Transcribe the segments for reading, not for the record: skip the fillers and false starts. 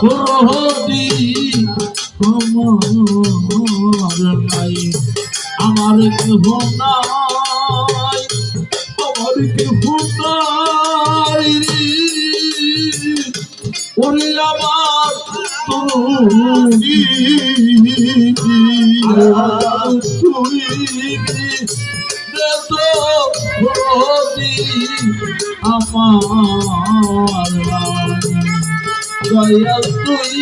রহদি আমার নাই, আমার কেহ নাই, আমার কেহ নাই ওরে আমার তুই আমার দয়াল তুই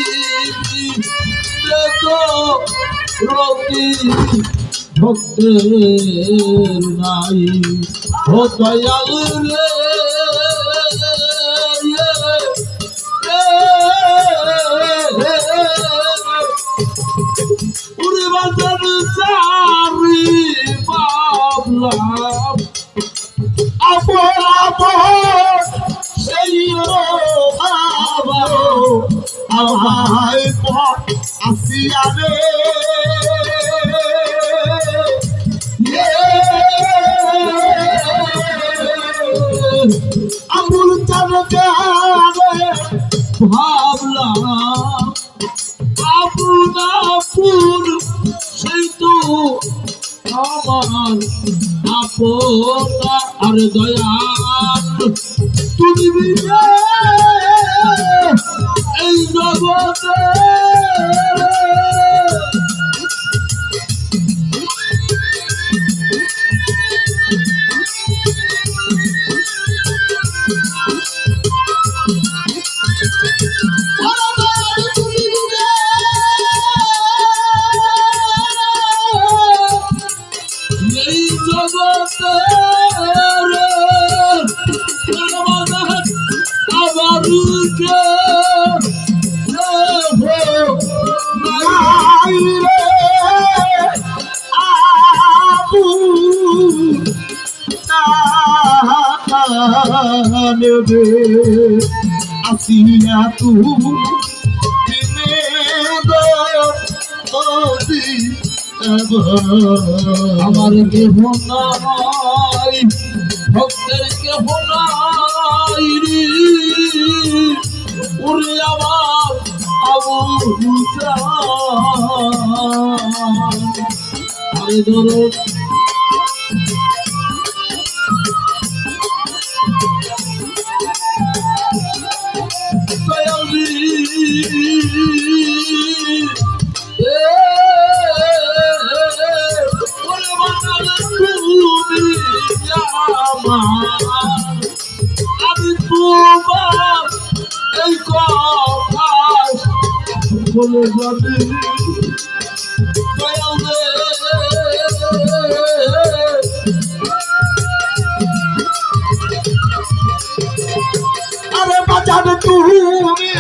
রতি ভক্তের নাই ও দয়াল রে উড়ে বাজার চারি বাবলাম আপন আপন সেই আবারও আমায় পথ আসিয়া রে আমুল চারকে ভাবলাম আপন আপন সেই তো আমার আপনা আর দয়াল তুমি বিনে এই জগতে আসিয়া তুমি আমার কেহ নাই ভক্তের কেহ নাই ওরে আমার আবু আরে ধরো আমি তোমার এই কথা বলে যাবি আরে বাজার তুমি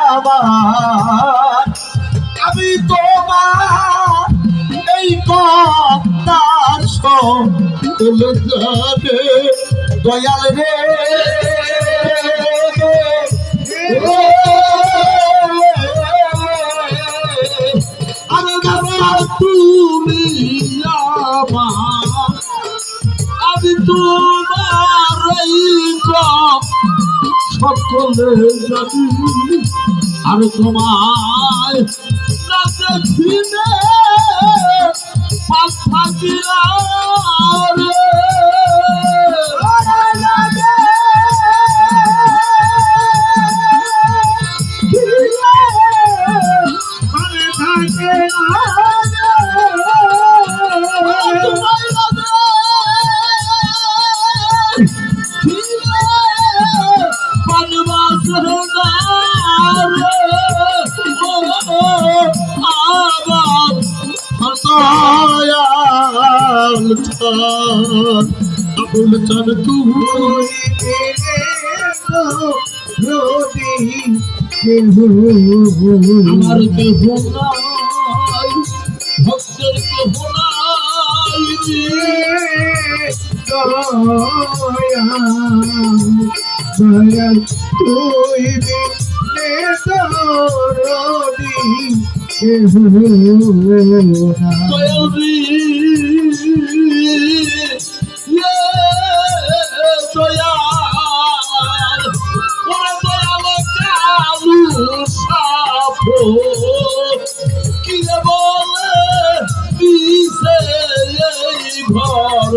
আমার আমি তোমার এই কথার বলে যাবে দয়াল রে তুমি আমার আমি তোমার সকলে জানি আর তোমায় দেখিলে পাশ থাকিলা আবুল চান আমার কেহ নাই ভক্তের কেহ নাই দয়াল তুই দয়াল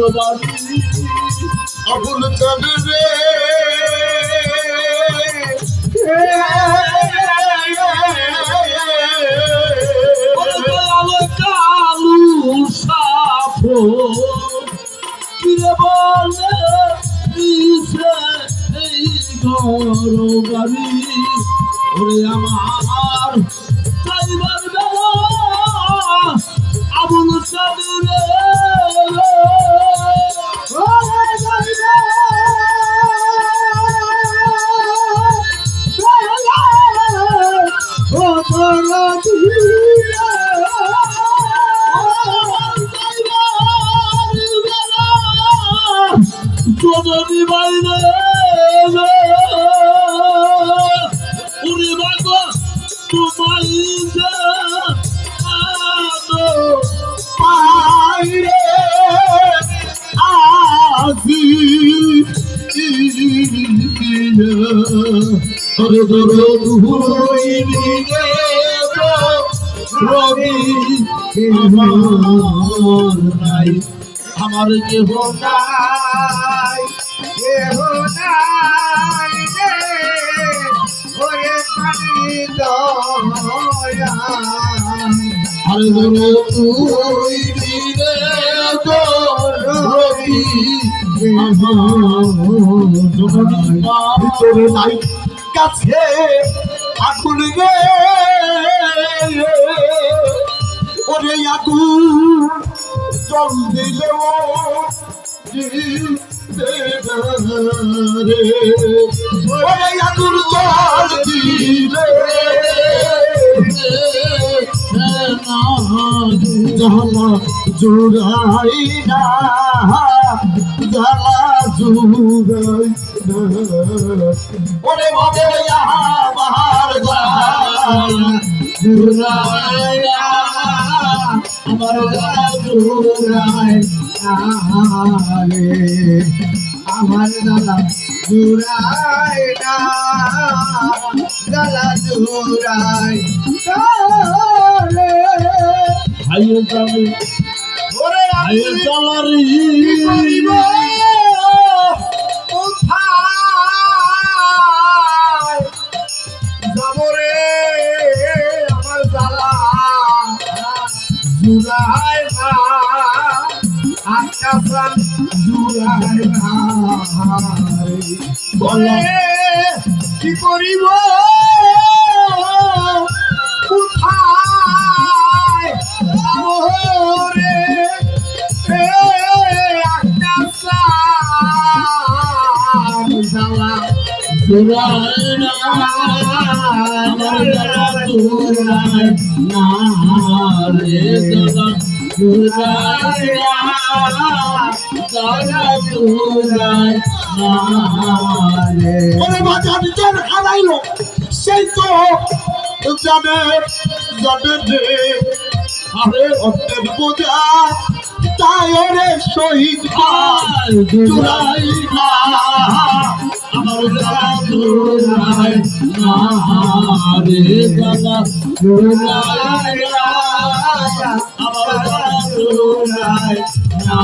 বাড়ি আবুল চাঁদ রে কালু সাফো কিরে বলে দিছে এই ঘর বাড়ি ওরে আমার চাইবার বেলা আবুল চাঁদ রে যদি বাইরে উনি ভাগ তোমায় পাইরে আজি আরে ধরো দুই দিনে রবি আমার নাই আমার কেহ নাই কেহ নাই রে ওরে পানি দয়া আরে ধরো তুই দিনে রবি ভিতরে নাই কাছে আগুন রে ওরে আগুন জল দিলেও রে ওরে আগুন জল দিলে জ্বালা জুড়াই না জ্বালা জুড়াই না ওরে ভাবে আমার জুড়াই আমার জুড়াই রে আমার জ্বালা জুড়াই না জ্বালা জুড়াই ভাইয়ের জানে ওরে ভাইয়ের জালারি করিব কোথায় যাব রে আমার জ্বালা জুড়াই না আকাশান জুড়াই না বলে কি করিব কোথায় যাব রে আকাশান জ্বালা জুড়াই না আমার জালা জুড়াই না রে জালা জুড়াই না জালা জুড়াই না রে ওরে বাজার যার হারাইলো সেই তো জানে জানে রে আরে অর্থের বোঝা তাই ওরে শহীদ জুড়াই না আমার জালা জুড়াই না রে জালা জুড়াই না আমার জালা জুড়াই না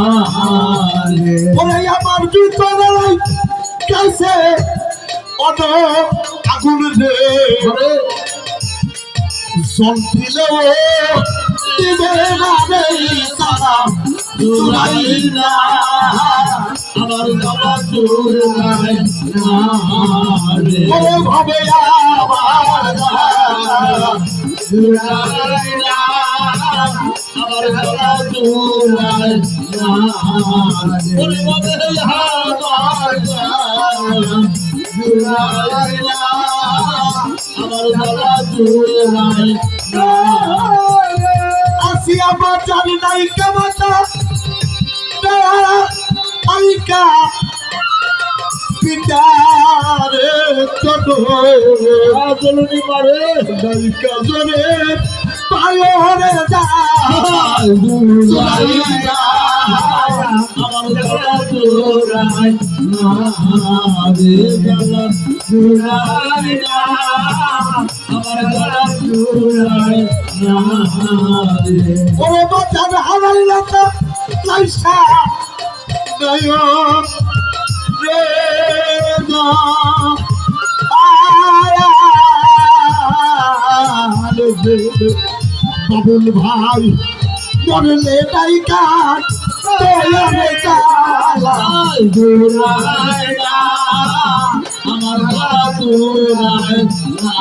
রে ওরে আমার ভিতরে কাছে অত আগুন রে জল দিলেও দিবে না রে তারা জুড়াই না আমার জালা জুড়াই না রে ওরে ভাবে আমার জুড়াই না আমার জালা জুড়াই না রে ওরে বাবা আমার জুড়াই না আমার জালা জুড়াই না আসি আমার জানি নাই কামাতা আইকা পিতারে তটো জলনি মারে নাইকা জনে পায়রে যা জুড়াই না আমার জালা জুড়াই না রে জালা জুড়াই না আমার জালা জুড়াই না রে ওরে বাজার হারাইলা তো লাইসা নয়ন রে বাবুল ভাই মরলে নাই কাঠ জুড়াই না আমার গলা জুড়াই না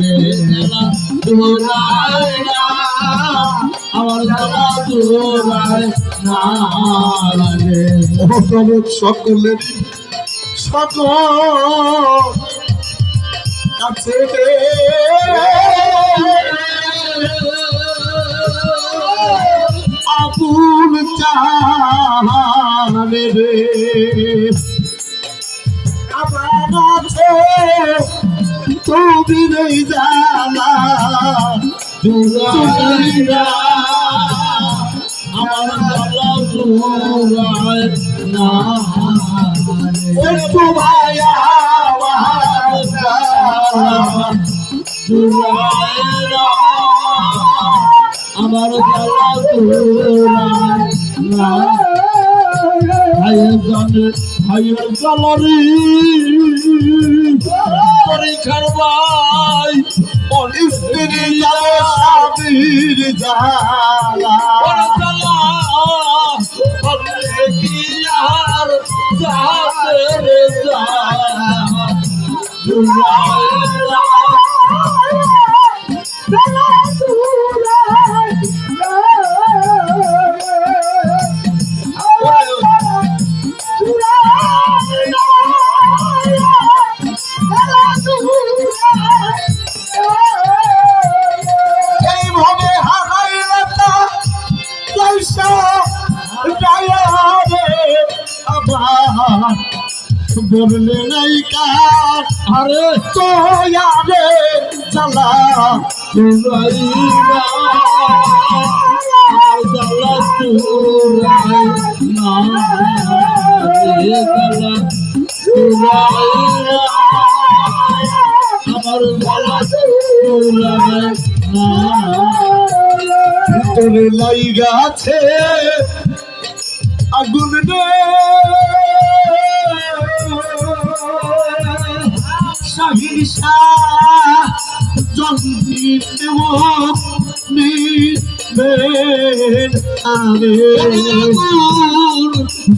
রে জুড়াই না আমার গলা জুড়াই না রে সকলেরই সকল কাছে আবুল চাহানে রে আমার আছে তুমি নেই জানা জুড়াই না আমার গলা জুড়াই না একটু ভাইয়া জুড়াই না আমার গলা জুড়াই না ভাইয়ের গলারি পরীক্ষার ভাই স্ত্রী স্বামীর জালা কি আর যাতে যা জুড়াই না এইভাবে হারাইলে তা পয়সা রে আবার বললে নাই কার আরে তো রে জ্বালা জুড়াই না আমার গলা জুড়াই না রে গলা জুড়াই না আমার গলা জুড়াই না ভিতরে লাইগা আছে আগুন রে শাহির শাহ জন্মিতে নিবেন আরে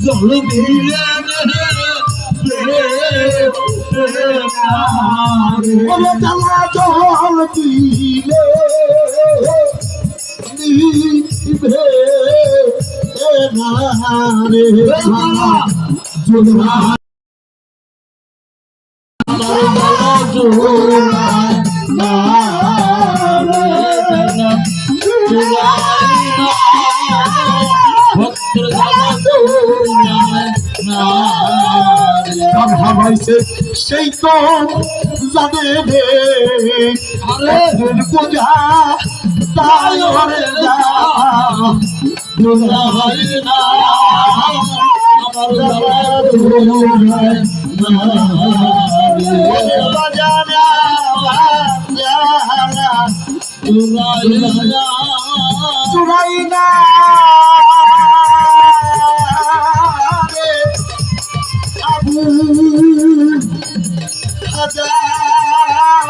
জল দিলে ওরে জ্বালা জল দিলে নিবে না রে জোড়া আমার গলা জুড়াই না রে জুড়াই না ভক্তের গলা জুড়াই না রে ভাবাইছে সেই তো জানে রে আরে পূজা তাই হরে যা জুড়াই না আমার গলা জুড়াই না রে বাজানা বাজানা জুড়াই না চুরাই না রে আবু হাজার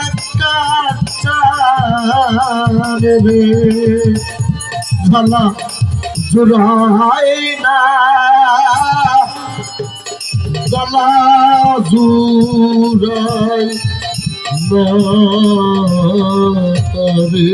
আকাশা রে ঝালা জুড়াই না গলা জুড়াই না রে